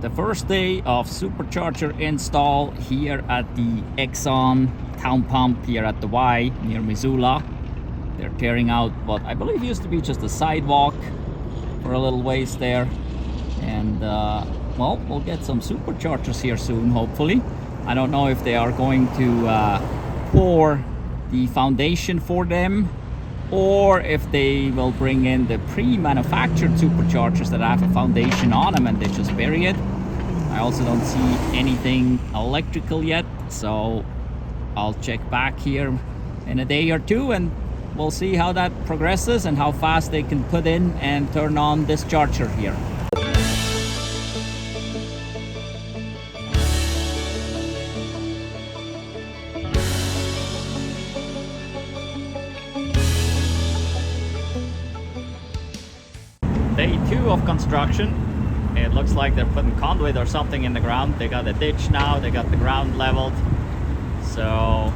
the first day of Supercharger install here at the Exxon town pump here at the Wye near Missoula. They're tearing out what I believe used to be just a sidewalk for a little ways there. And well, we'll get some Superchargers here soon, hopefully. I don't know if they are going to pour the foundation for them, or if they will bring in the pre-manufactured Superchargers that have a foundation on them and they just bury it. I also don't see anything electrical yet, so I'll check back here in a day or two and we'll see how that progresses and how fast they can put in and turn on this charger here. Day 2 of construction. It looks like they're putting conduit or something in the ground. They got a ditch now, they got the ground leveled. So,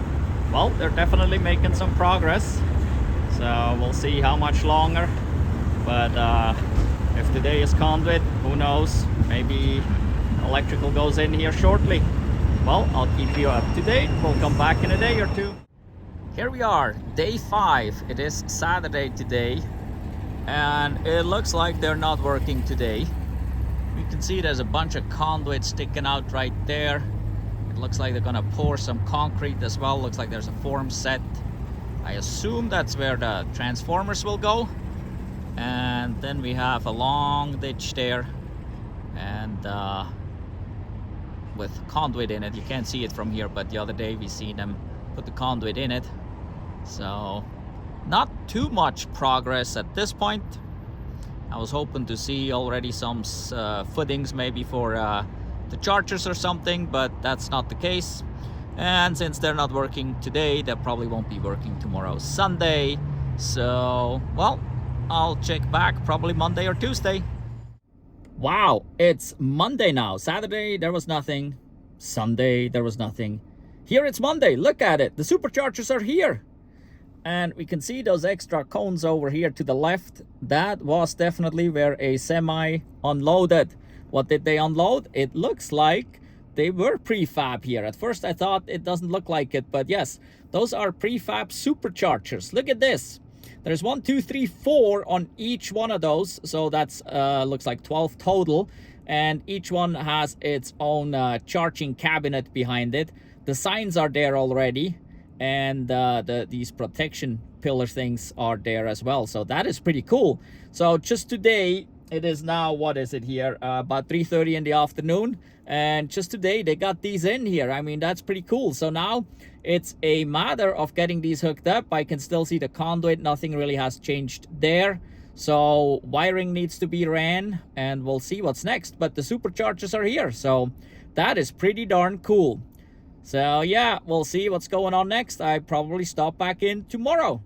well, they're definitely making some progress. So we'll see how much longer. But if today is conduit, who knows? Maybe electrical goes in here shortly. Well, I'll keep you up to date. We'll come back in a day or two. Here we are, day 5. It is Saturday today. And it looks like they're not working today. You can see there's a bunch of conduit sticking out right there. It looks like they're gonna pour some concrete as well. Looks like there's a form set. I assume that's where the transformers will go. And then we have a long ditch there, and with conduit in it. You can't see it from here, but the other day we seen them put the conduit in it. So not too much progress at this point. I was hoping to see already some footings maybe for the chargers or something, but that's not the case. And since they're not working today, they probably won't be working tomorrow, Sunday. So, well, I'll check back probably Monday or Tuesday. Wow, it's Monday now. Saturday, there was nothing. Sunday, there was nothing. Here it's Monday. Look at it. The Superchargers are here. And we can see those extra cones over here to the left. That was definitely where a semi unloaded. What did they unload? It looks like they were prefab here. At first I thought it doesn't look like it, but yes, those are prefab Superchargers. Look at this. There's 1, 2, 3, 4 on each one of those. So that's looks like 12 total. And each one has its own charging cabinet behind it. The signs are there already. And these protection pillar things are there as well. So that is pretty cool. So just today, it is now, what is it here? About 3:30 in the afternoon. And just today, they got these in here. I mean, that's pretty cool. So now it's a matter of getting these hooked up. I can still see the conduit. Nothing really has changed there. So wiring needs to be ran and we'll see what's next. But the Superchargers are here. So that is pretty darn cool. So yeah, we'll see what's going on next. I probably stop back in tomorrow.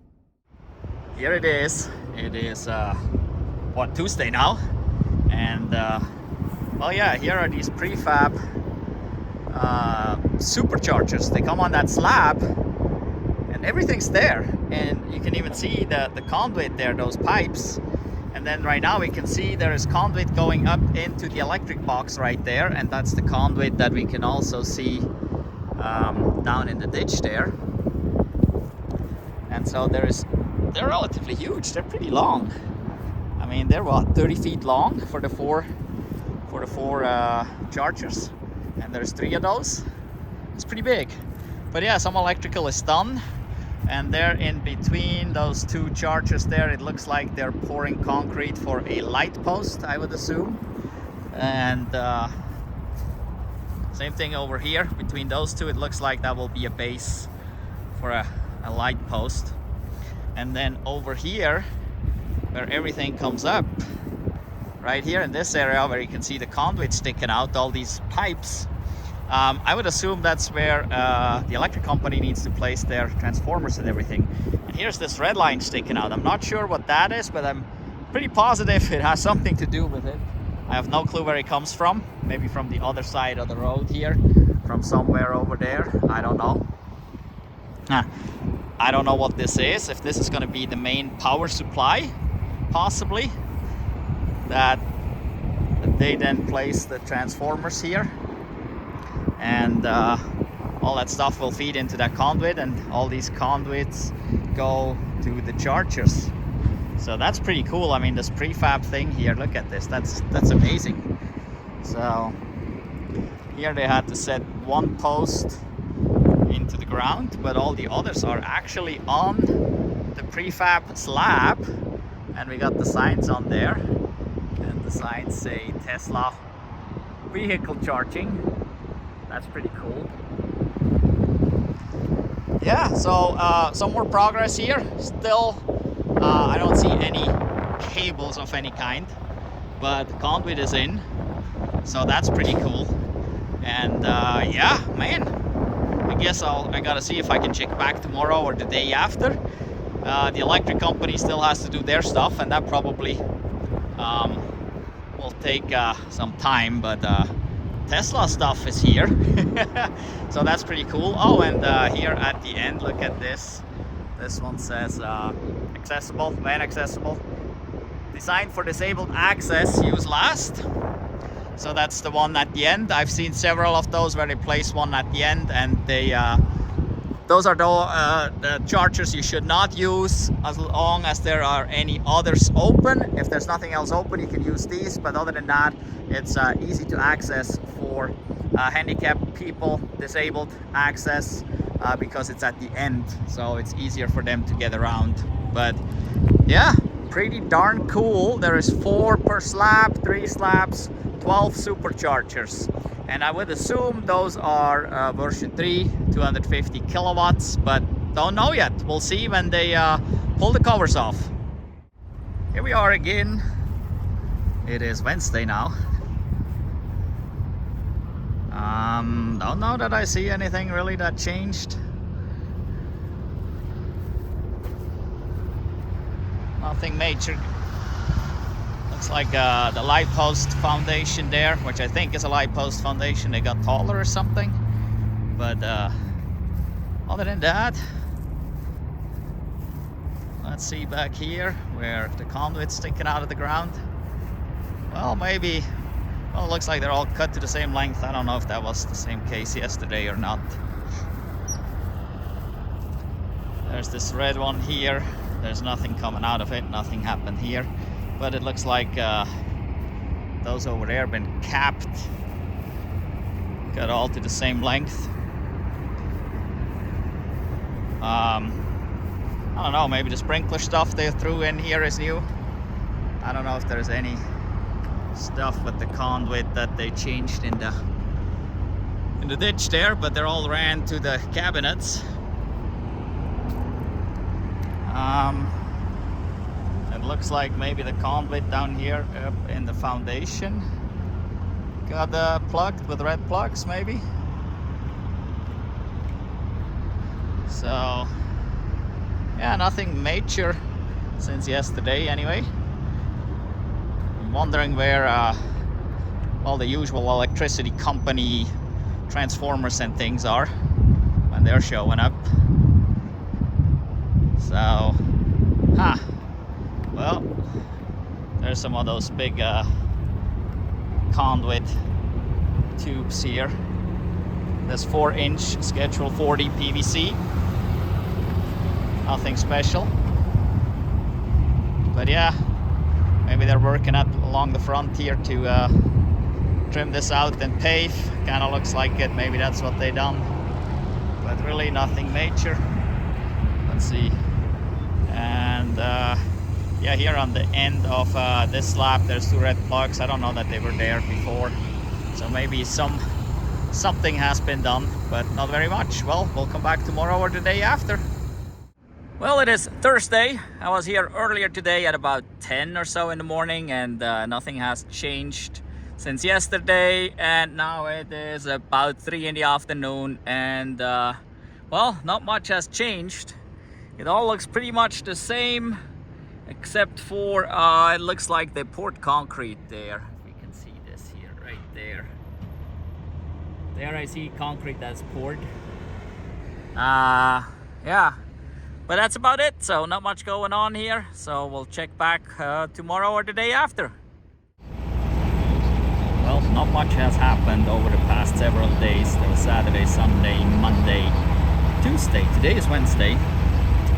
Here it is. It is what, Tuesday now, and well, yeah, here are these prefab Superchargers. They come on that slab and everything's there, and you can even see the conduit there, those pipes. And then right now we can see there is conduit going up into the electric box right there, and that's the conduit that we can also see down in the ditch there. And so they're relatively huge. They're pretty long. I mean, they're what, 30 feet long for the four chargers, and there's 3 of those. It's pretty big. But yeah, some electrical is done, and they're in between those 2 chargers there. It looks like they're pouring concrete for a light post, I would assume. And same thing over here between those 2. It looks like that will be a base for a light post. And then over here, where everything comes up, right here in this area where you can see the conduit sticking out, all these pipes, I would assume that's where the electric company needs to place their transformers and everything. And here's this red line sticking out. I'm not sure what that is, but I'm pretty positive it has something to do with it. I have no clue where it comes from. Maybe from the other side of the road here, from somewhere over there. I don't know. I don't know what this is. If this is going to be the main power supply, possibly. That they then place the transformers here, and all that stuff will feed into that conduit, and all these conduits go to the chargers. So that's pretty cool. I mean, this prefab thing here, look at this, that's amazing. So here they had to set one post into the ground, but all the others are actually on the prefab slab, and we got the signs on there, and the signs say Tesla vehicle charging. That's pretty cool. Yeah, so some more progress here. Still, I don't see any cables of any kind, but the conduit is in, so that's pretty cool. And yeah, man, I guess I gotta see if I can check back tomorrow or the day after. The electric company still has to do their stuff, and that probably will take some time, but Tesla stuff is here. So that's pretty cool. Oh, and here at the end, look at this. This one says accessible, van accessible. Designed for disabled access, use last. So that's the one at the end. I've seen several of those where they place one at the end, and they those are the chargers you should not use as long as there are any others open. If there's nothing else open, you can use these, but other than that, it's easy to access for handicapped people, disabled access, because it's at the end, so it's easier for them to get around. But yeah, pretty darn cool. There is 4 per slab, 3 slabs, 12 superchargers, and I would assume those are version 3, 250 kilowatts, but don't know yet. We'll see when they pull the covers off. Here we are again. It is Wednesday now. Don't know that I see anything really that changed. Nothing major. Looks like the light post foundation there, which I think is a light post foundation, they got taller or something. But other than that, let's see back here where the conduit's sticking out of the ground. Well, maybe, well, it looks like they're all cut to the same length. I don't know if that was the same case yesterday or not. There's this red one here. There's nothing coming out of it, nothing happened here. But it looks like those over there have been capped. Got all to the same length. I don't know, maybe the sprinkler stuff they threw in here is new. I don't know if there's any stuff with the conduit that they changed in the ditch there, but they're all ran to the cabinets. It looks like maybe the conduit down here up in the foundation got plugged with red plugs, maybe. So yeah, nothing major since yesterday anyway. I'm wondering where all the usual electricity company transformers and things are when they're showing up. So, well, there's some of those big conduit tubes here. This 4-inch Schedule 40 PVC. Nothing special. But yeah, maybe they're working along the front here to trim this out and pave. Kind of looks like it. Maybe that's what they done. But really nothing major. Let's see. And yeah, here on the end of this slab there's 2 red plugs. I don't know that they were there before, so maybe something has been done, but not very much. Well, we'll come back tomorrow or the day after. Well, it is Thursday. I was here earlier today at about 10 or so in the morning, and nothing has changed since yesterday, and now it is about 3 in the afternoon, and well, not much has changed. It all looks pretty much the same, except for it looks like they poured concrete there. You can see this here, right there. There I see concrete that's poured. Yeah, but that's about it. So not much going on here. So we'll check back tomorrow or the day after. not much has happened over the past several days. There was Saturday, Sunday, Monday, Tuesday. Today is Wednesday.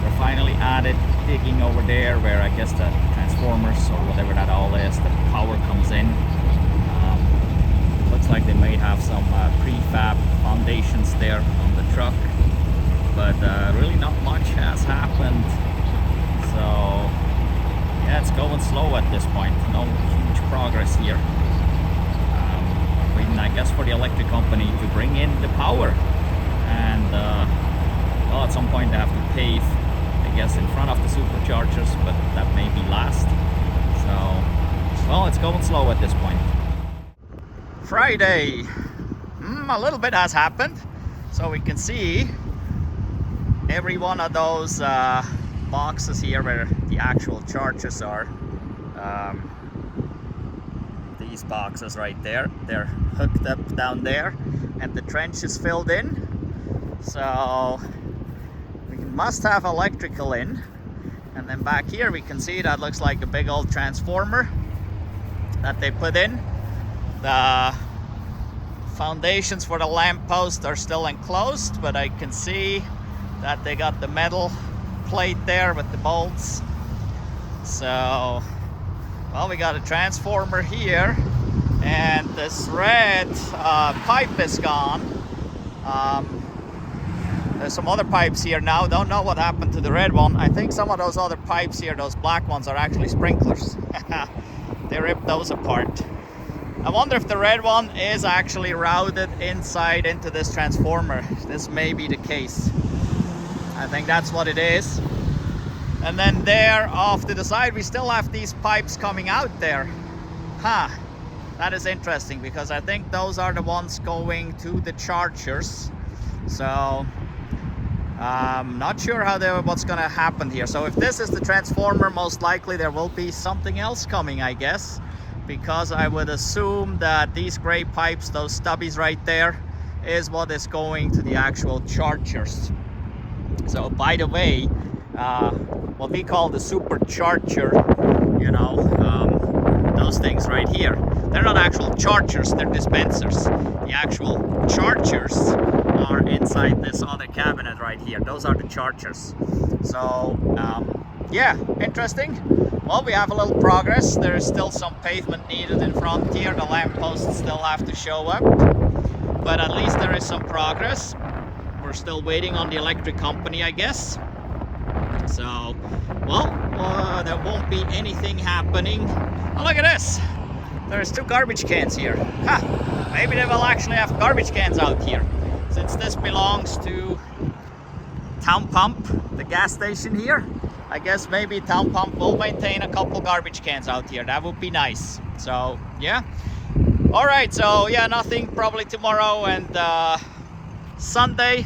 We're finally at it, digging over there where I guess the transformers or whatever that all is, the power comes in. Looks like they may have some prefab foundations there on the truck, but really not much has happened. So yeah, it's going slow at this point. No huge progress here. Waiting, I guess, for the electric company to bring in the power, and well, at some point they have to pave, I guess, in front of the superchargers, but that may be last. So well, it's going slow at this point. Friday, a little bit has happened. So we can see every one of those boxes here where the actual chargers are. These boxes right there, they're hooked up down there, and the trench is filled in. So we must have electrical in. And then back here we can see that looks like a big old transformer that they put in. The foundations for the lamp post are still enclosed, but I can see that they got the metal plate there with the bolts. So well, we got a transformer here, and this red pipe is gone. There's some other pipes here now. Don't know what happened to the red one. I think some of those other pipes here, those black ones, are actually sprinklers. They ripped those apart. I wonder if the red one is actually routed inside into this transformer. This may be the case. I think that's what it is. And then there off to the side we still have these pipes coming out there. That is interesting, because I think those are the ones going to the chargers. So not sure what's gonna happen here. So if this is the transformer, most likely there will be something else coming, I guess, because I would assume that these gray pipes, those stubbies right there, is what is going to the actual chargers. So by the way, what we call the supercharger, you know, those things right here, they're not actual chargers, they're dispensers. The actual chargers are inside this other cabinet right here. Those are the chargers. So yeah, interesting. Well, we have a little progress. There is still some pavement needed in front here. The lampposts still have to show up, but at least there is some progress. We're still waiting on the electric company, I guess. So well, there won't be anything happening. Oh, look at this. There's 2 garbage cans here. Maybe they will actually have garbage cans out here, since this belongs to Town Pump, the gas station here. I guess maybe Town Pump will maintain a couple garbage cans out here. That would be nice. So yeah. All right, so yeah, nothing probably tomorrow and Sunday.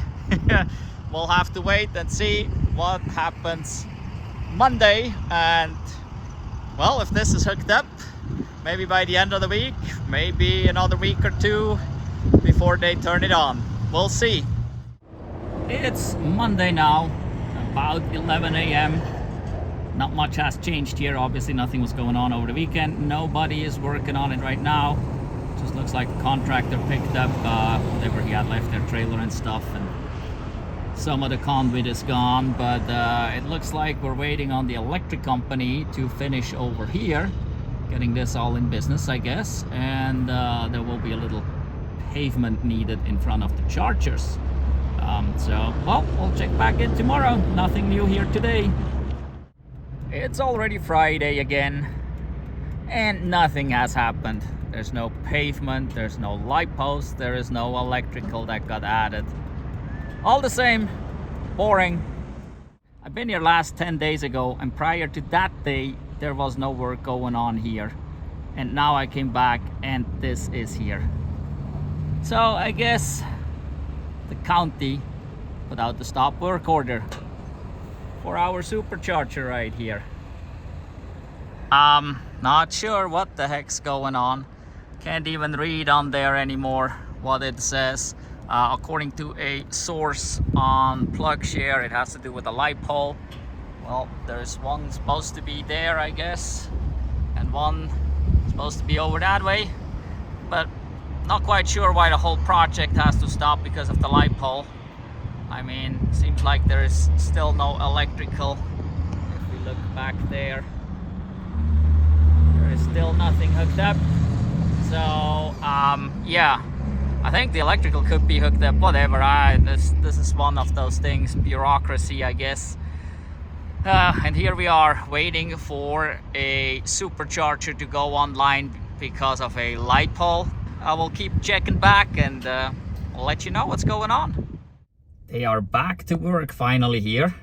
We'll have to wait and see what happens Monday. And well, if this is hooked up, maybe by the end of the week, maybe another week or 2 before they turn it on. We'll see. It's Monday now, about 11 a.m. Not much has changed here. Obviously nothing was going on over the weekend. Nobody is working on it right now. Just looks like the contractor picked up whatever he had left, their trailer and stuff, and some of the conduit is gone. But it looks like we're waiting on the electric company to finish over here, getting this all in business, I guess. And there will be a little pavement needed in front of the chargers. So well, we'll check back in tomorrow. Nothing new here today. It's already Friday again, and nothing has happened. There's no pavement, there's no light post, there is no electrical that got added. All the same, boring. I've been here last 10 days ago, and prior to that day there was no work going on here. And now I came back and this is here. So I guess the county put out the stop work order for our supercharger right here. Not sure what the heck's going on. Can't even read on there anymore what it says. According to a source on PlugShare, it has to do with a light pole. Well, there's one supposed to be there, I guess, and one supposed to be over that way, but Not quite sure why the whole project has to stop because of the light pole. I mean, seems like there is still no electrical. If we look back there, there is still nothing hooked up. So yeah, I think the electrical could be hooked up. Whatever. This is one of those things, bureaucracy, I guess. And here we are waiting for a supercharger to go online because of a light pole. I will keep checking back and I'll let you know what's going on. They are back to work finally here.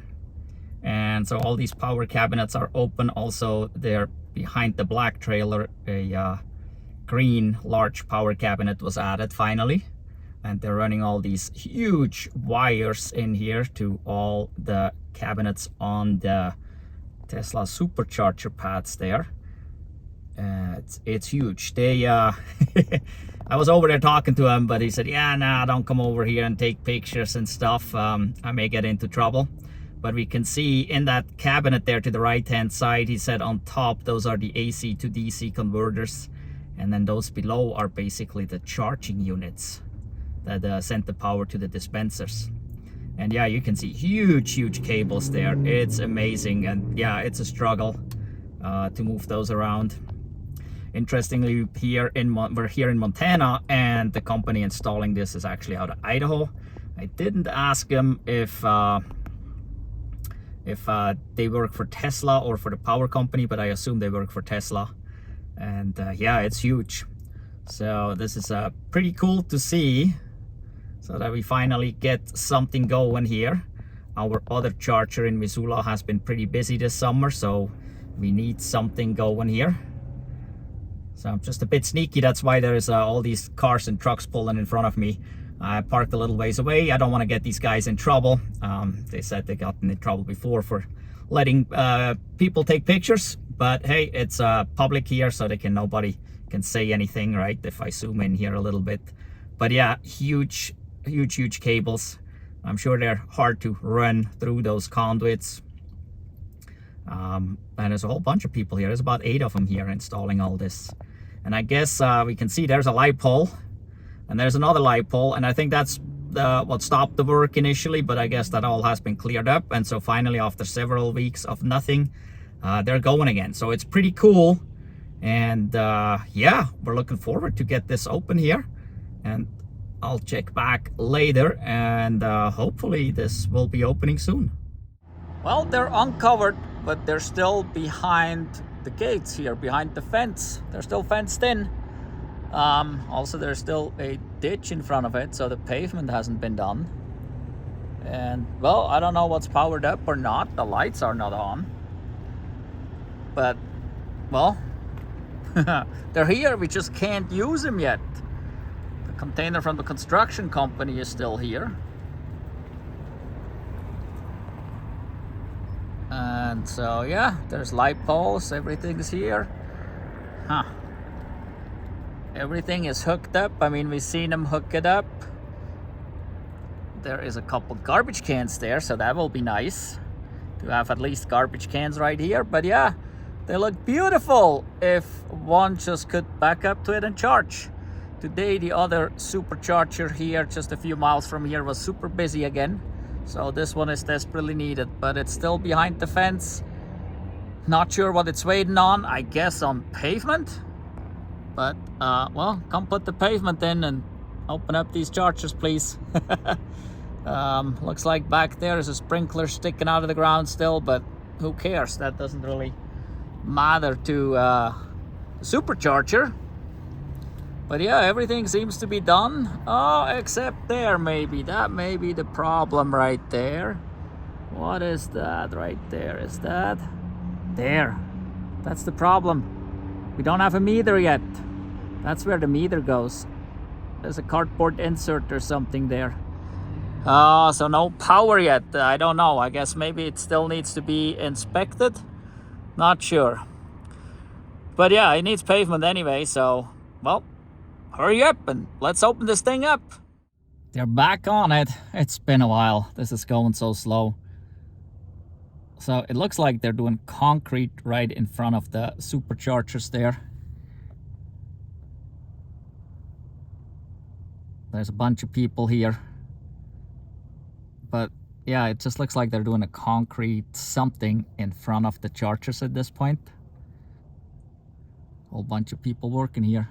And so all these power cabinets are open. Also, they're behind the black trailer. A green large power cabinet was added finally. And they're running all these huge wires in here to all the cabinets on the Tesla Supercharger pads there. It's huge. They I was over there talking to him, but he said, yeah, nah, don't come over here and take pictures and stuff. I may get into trouble. But we can see in that cabinet there to the right hand side, he said on top, those are the AC to DC converters. And then those below are basically the charging units that send the power to the dispensers. And yeah, you can see huge cables there. It's amazing. And yeah, it's a struggle to move those around. Interestingly, we're here in Montana, and the company installing this is actually out of Idaho. I didn't ask them if they work for Tesla or for the power company, but I assume they work for Tesla. And yeah, it's huge. So this is pretty cool to see, so that we finally get something going here. Our other charger in Missoula has been pretty busy this summer, so we need something going here. So I'm just a bit sneaky. That's why there's all these cars and trucks pulling in front of me. I parked a little ways away. I don't want to get these guys in trouble. They said they got in trouble before for letting people take pictures. But hey, it's public here, so nobody can say anything, right? If I zoom in here a little bit. But yeah, huge cables. I'm sure they're hard to run through those conduits. And there's a whole bunch of people here. There's about 8 of them here installing all this. And I guess we can see there's a light pole, and there's another light pole, and I think that's what stopped the work initially, but I guess that all has been cleared up. And so finally, after several weeks of nothing, they're going again. So it's pretty cool. And yeah, we're looking forward to get this open here. And I'll check back later, and hopefully this will be opening soon. Well, they're uncovered, but they're still behind the gates here, behind the fence. They're still fenced in. Also, there's still a ditch in front of it, so the pavement hasn't been done. And well, I don't know what's powered up or not. The lights are not on. But well, they're here. We just can't use them yet. The container from the construction company is still here. And so yeah, there's light poles, everything's here. Everything is hooked up. I mean, we've seen them hook it up. There is a couple garbage cans there, so that will be nice to have at least garbage cans right here. But yeah, they look beautiful if one just could back up to it and charge. Today the other supercharger here just a few miles from here was super busy again. So this one is desperately needed, but it's still behind the fence. Not sure what it's waiting on. I guess on pavement. But well, come put the pavement in and open up these chargers, please. Looks like back there is a sprinkler sticking out of the ground still, but who cares? That doesn't really matter to the supercharger. But yeah, everything seems to be done. Oh, except there maybe. That may be the problem right there. What is that right there? Is that? There. That's the problem. We don't have a meter yet. That's where the meter goes. There's a cardboard insert or something there. Oh, so no power yet. I don't know. I guess maybe it still needs to be inspected. Not sure. But yeah, it needs pavement anyway, so, well, hurry up and let's open this thing up. They're back on it. It's been a while. This is going so slow. So it looks like they're doing concrete right in front of the superchargers there. There's a bunch of people here. But yeah, it just looks like they're doing a concrete something in front of the chargers at this point. Whole bunch of people working here.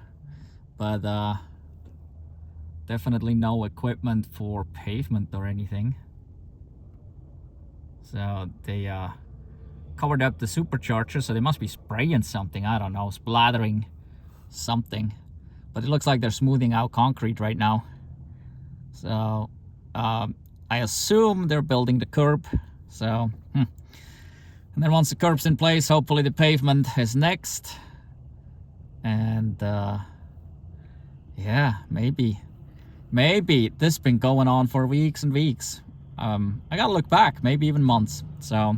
But definitely no equipment for pavement or anything. So they covered up the supercharger, so they must be spraying something, I don't know, splattering something. But it looks like they're smoothing out concrete right now. So I assume they're building the curb. So and then once the curb's in place, hopefully the pavement is next. And yeah, maybe this has been going on for weeks and weeks. I gotta look back, maybe even months. So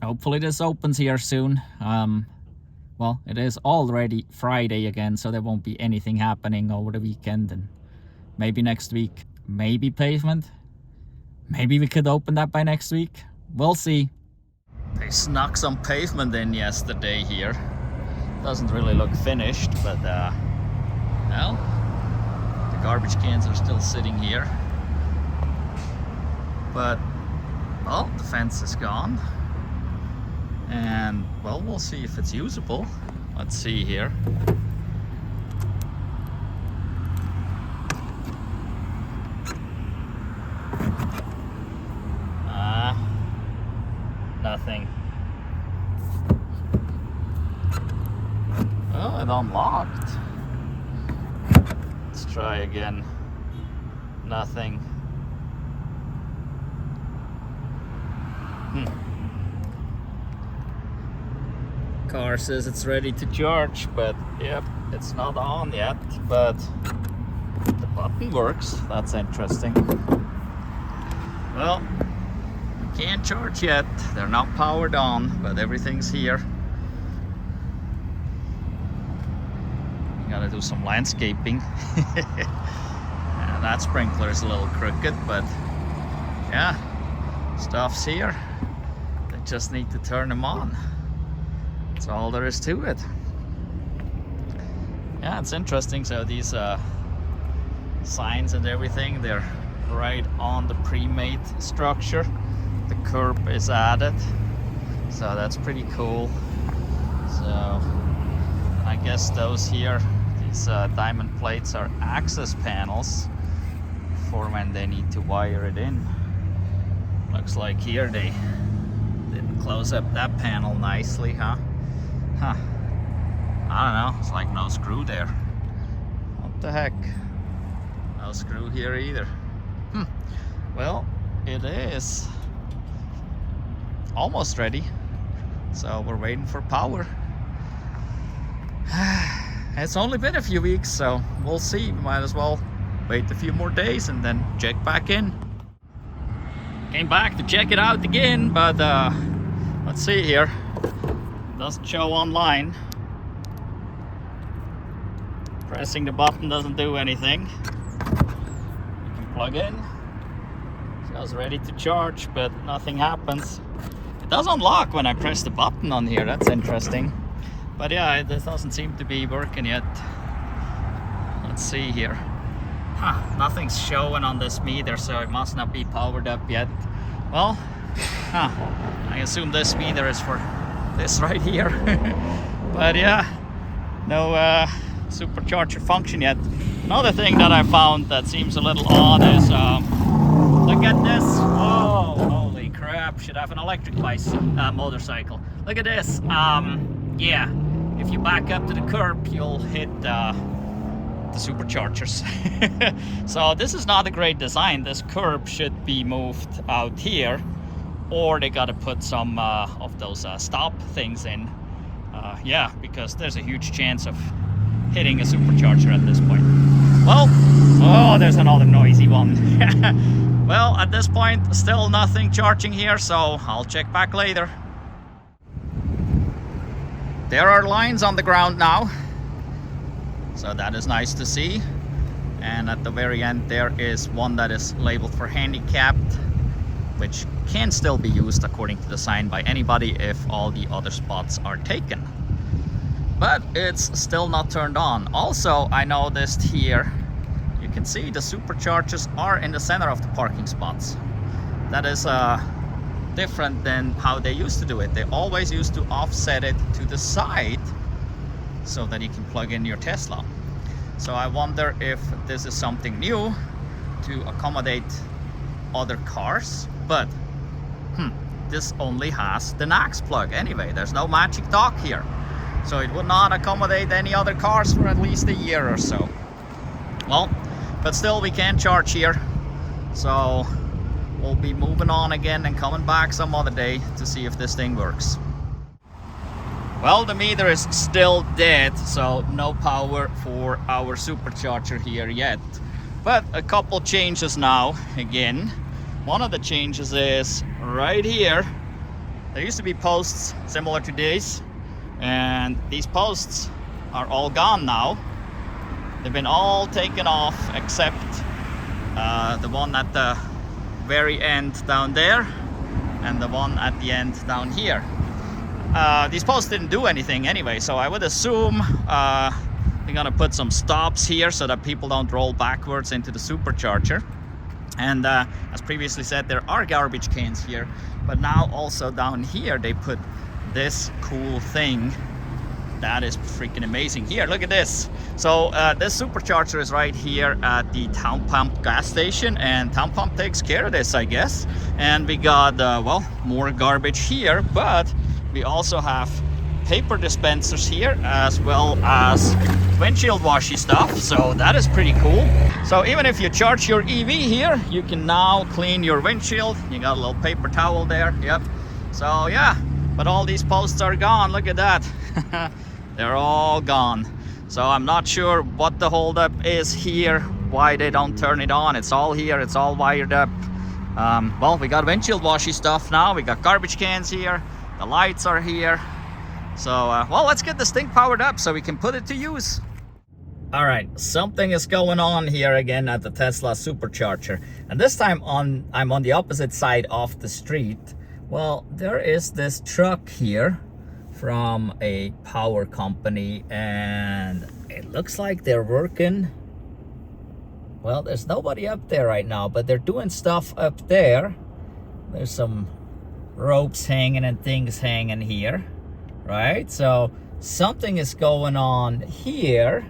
hopefully this opens here soon. Well, it is already Friday again, so there won't be anything happening over the weekend, and maybe next week, maybe pavement. Maybe we could open that by next week. We'll see. They snuck some pavement in yesterday here. Doesn't really look finished, but well, the garbage cans are still sitting here. But well, the fence is gone. And well, we'll see if it's usable. Let's see here. Nothing. Oh, it unlocked. Let's try again. Nothing. Car says it's ready to charge, but yep, it's not on yet, but the button works. That's interesting. Well, can't charge yet. They're not powered on, but everything's here. Gotta do some landscaping. That sprinkler is a little crooked, but yeah, stuff's here. They just need to turn them on. That's all there is to it. Yeah, it's interesting. So these signs and everything, they're right on the pre-made structure. The curb is added, so that's pretty cool. So I guess those here, these diamond plates, are access panels for when they need to wire it in. Looks like here they didn't close up that panel nicely, huh? I don't know, it's like no screw there. What the heck? No screw here either. Well, it is almost ready, so we're waiting for power. It's only been a few weeks, so we'll see. Might as well wait a few more days and then check back in. Came back to check it out again, but let's see here. Doesn't show online. Pressing the button doesn't do anything. You can plug in. Shows ready to charge, but nothing happens. It does unlock when I press the button on here. That's interesting. But yeah, it doesn't seem to be working yet. Let's see here. Nothing's showing on this meter, so it must not be powered up yet. Well, I assume this meter is for this right here. But yeah, no supercharger function yet. Another thing that I found that seems a little odd is look at this. Oh, holy crap, should have an electric motorcycle. Look at this. Yeah, if you back up to the curb, you'll hit the superchargers. So this is not a great design. This curb should be moved out here, or they gotta put some of those stop things in. Yeah, because there's a huge chance of hitting a supercharger at this point. Well, oh, there's another noisy one. Well, at this point, still nothing charging here, so I'll check back later. There are lines on the ground now, so that is nice to see. And at the very end there is one that is labeled for handicapped, which can still be used according to the sign by anybody if all the other spots are taken. But it's still not turned on. Also, I noticed here you can see the superchargers are in the center of the parking spots. That is different than how they used to do it. They always used to offset it to the side so that you can plug in your Tesla. So I wonder if this is something new to accommodate other cars, but this only has the NACS plug anyway. There's no magic dock here, so it would not accommodate any other cars for at least a year or so. Well, but still we can charge here, so we'll be moving on again and coming back some other day to see if this thing works. Well, the meter is still dead, so no power for our supercharger here yet. But a couple changes now again. One of the changes is right here. There used to be posts similar to these, and these posts are all gone now. They've been all taken off except the one at the very end down there and the one at the end down here. These posts didn't do anything anyway, so I would assume they're gonna put some stops here so that people don't roll backwards into the supercharger. And as previously said, there are garbage cans here, but now also down here they put this cool thing that is freaking amazing. Here, look at this. So this supercharger is right here at the Town Pump gas station, and Town Pump takes care of this, I guess. And we got well, more garbage here, but we also have paper dispensers here as well as windshield washy stuff, so that is pretty cool. So even if you charge your EV here, you can now clean your windshield. You got a little paper towel there. Yep. So yeah, but all these posts are gone. Look at that. They're all gone. So I'm not sure what the holdup is here, why they don't turn it on. It's all here, it's all wired up. Well, we got windshield washy stuff now. We got garbage cans here. The lights are here. So, well, let's get this thing powered up so we can put it to use. All right, something is going on here again at the Tesla supercharger. And this time I'm on the opposite side of the street. Well, there is this truck here from a power company, and it looks like they're working. Well, there's nobody up there right now, but they're doing stuff up there. There's some ropes hanging and things hanging here, right? So something is going on here,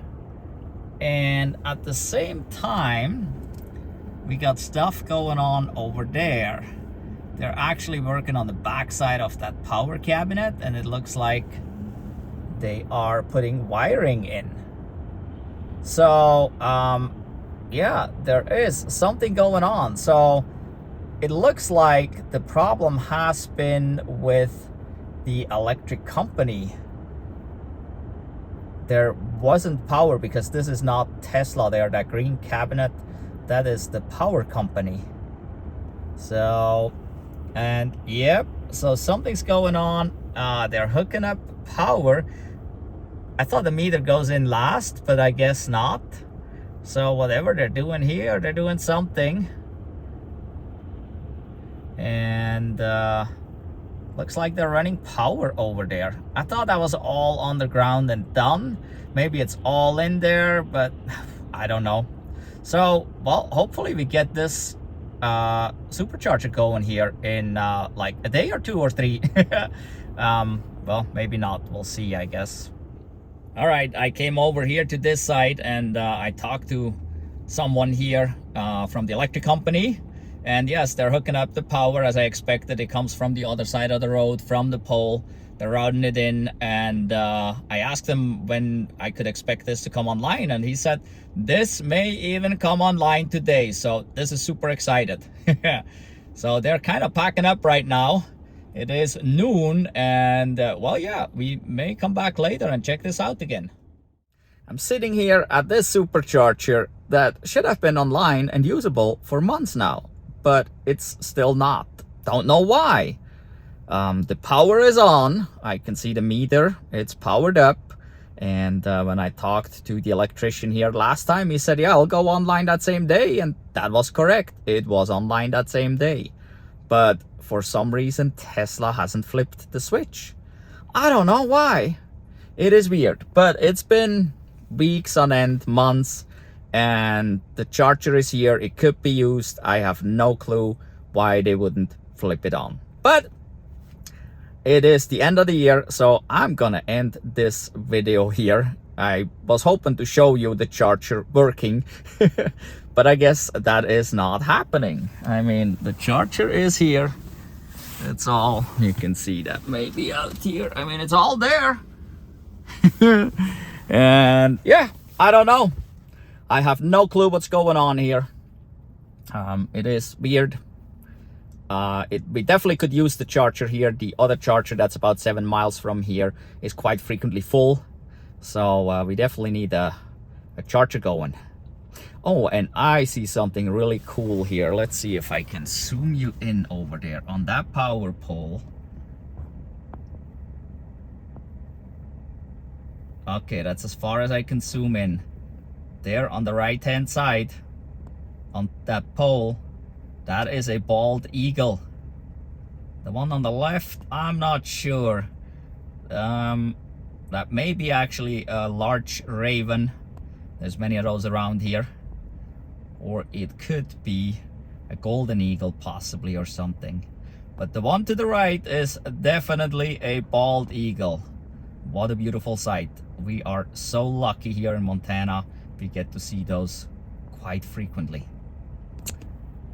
and at the same time we got stuff going on over there. They're actually working on the back side of that power cabinet, and it looks like they are putting wiring in. So yeah, there is something going on. So it looks like the problem has been with the electric company. There wasn't power because this is not Tesla there. That green cabinet, that is the power company. So, and yep, so something's going on. They're hooking up power. I thought the meter goes in last, but I guess not. So whatever they're doing here, they're doing something. And looks like they're running power over there. I thought that was all underground and done. Maybe it's all in there, but I don't know. So, well, hopefully we get this supercharger going here in like a day or 2 or 3. Well, maybe not. We'll see, I guess. All right, I came over here to this side, and I talked to someone here from the electric company. And yes, they're hooking up the power as I expected. It comes from the other side of the road, from the pole. They're routing it in, and I asked him when I could expect this to come online, and he said this may even come online today. So this is super excited. So they're kind of packing up right now. It is noon, and well, yeah, we may come back later and check this out again. I'm sitting here at this supercharger that should have been online and usable for months now, but it's still not. Don't know why. The power is on. I can see the meter. It's powered up. And when I talked to the electrician here last time, he said, yeah, I'll go online that same day. And that was correct. It was online that same day. But for some reason, Tesla hasn't flipped the switch. I don't know why. It is weird. But it's been weeks on end, months. and the charger is here. It could be used. I have no clue why they wouldn't flip it on, but it is the end of the year, so I'm gonna end this video here. I was hoping to show you the charger working, but I guess that is not happening. I mean, the charger is here. It's all, you can see that maybe out here. I mean, it's all there. And yeah, I don't know. I have no clue what's going on here. It is weird. We definitely could use the charger here. The other charger that's about 7 miles from here is quite frequently full. So we definitely need a charger going. Oh, and I see something really cool here. Let's see if I can zoom you in over there on that power pole. Okay, that's as far as I can zoom in. There on the right hand side, on that pole, that is a bald eagle. The one on the left, I'm not sure. That may be actually a large raven. There's many of those around here. Or it could be a golden eagle possibly, or something. But the one to the right is definitely a bald eagle. What a beautiful sight. We are so lucky here in Montana. We get to see those quite frequently.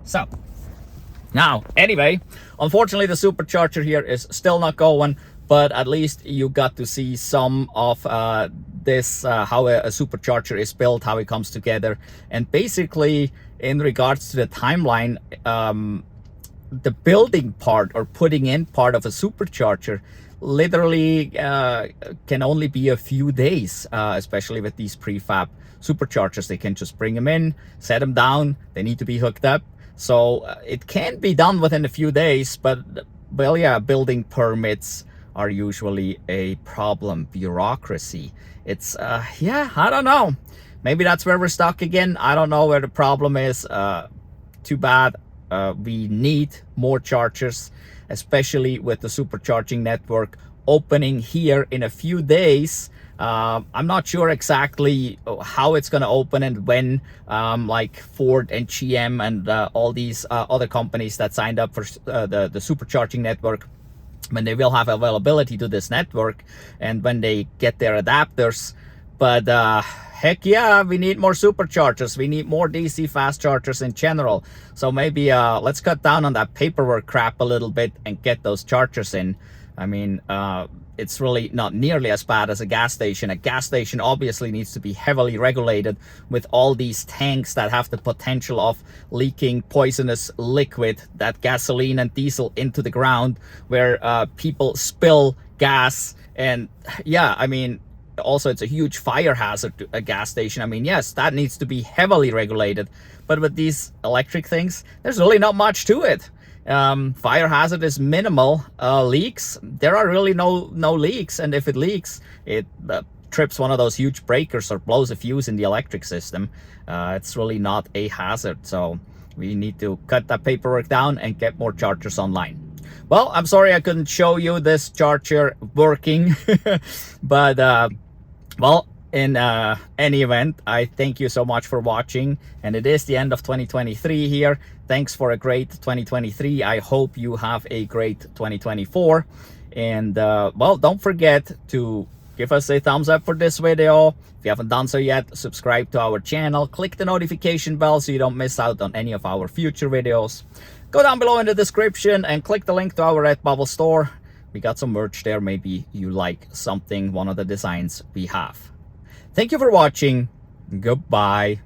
So now, anyway, unfortunately the supercharger here is still not going, but at least you got to see some of this, how a supercharger is built, how it comes together. And basically, in regards to the timeline, the building part or putting in part of a supercharger literally can only be a few days, especially with these prefab superchargers. They can just bring them in, set them down, they need to be hooked up. So it can be done within a few days, but well, yeah, building permits are usually a problem. Bureaucracy. It's yeah, I don't know. Maybe that's where we're stuck again. I don't know where the problem is. Too bad. We need more chargers, especially with the supercharging network opening here in a few days. I'm not sure exactly how it's going to open and when, like Ford and GM and all these other companies that signed up for the supercharging network, when they will have availability to this network and when they get their adapters. But heck yeah, we need more superchargers. We need more DC fast chargers in general. So maybe let's cut down on that paperwork crap a little bit and get those chargers in. I mean, it's really not nearly as bad as a gas station. A gas station obviously needs to be heavily regulated with all these tanks that have the potential of leaking poisonous liquid, that gasoline and diesel, into the ground, where people spill gas. And yeah, I mean, also it's a huge fire hazard to a gas station. I mean, yes, that needs to be heavily regulated. But with these electric things, there's really not much to it. Fire hazard is minimal. Leaks, there are really no leaks, and if it leaks, it trips one of those huge breakers or blows a fuse in the electric system. It's really not a hazard. So we need to cut that paperwork down and get more chargers online. Well, I'm sorry I couldn't show you this charger working, but well, in any event, I thank you so much for watching, and it is the end of 2023 here. Thanks for a great 2023. I hope you have a great 2024. And well, don't forget to give us a thumbs up for this video. If you haven't done so yet, subscribe to our channel. Click the notification bell so you don't miss out on any of our future videos. Go down below in the description and click the link to our Redbubble store. We got some merch there. Maybe you like something, one of the designs we have. Thank you for watching. Goodbye.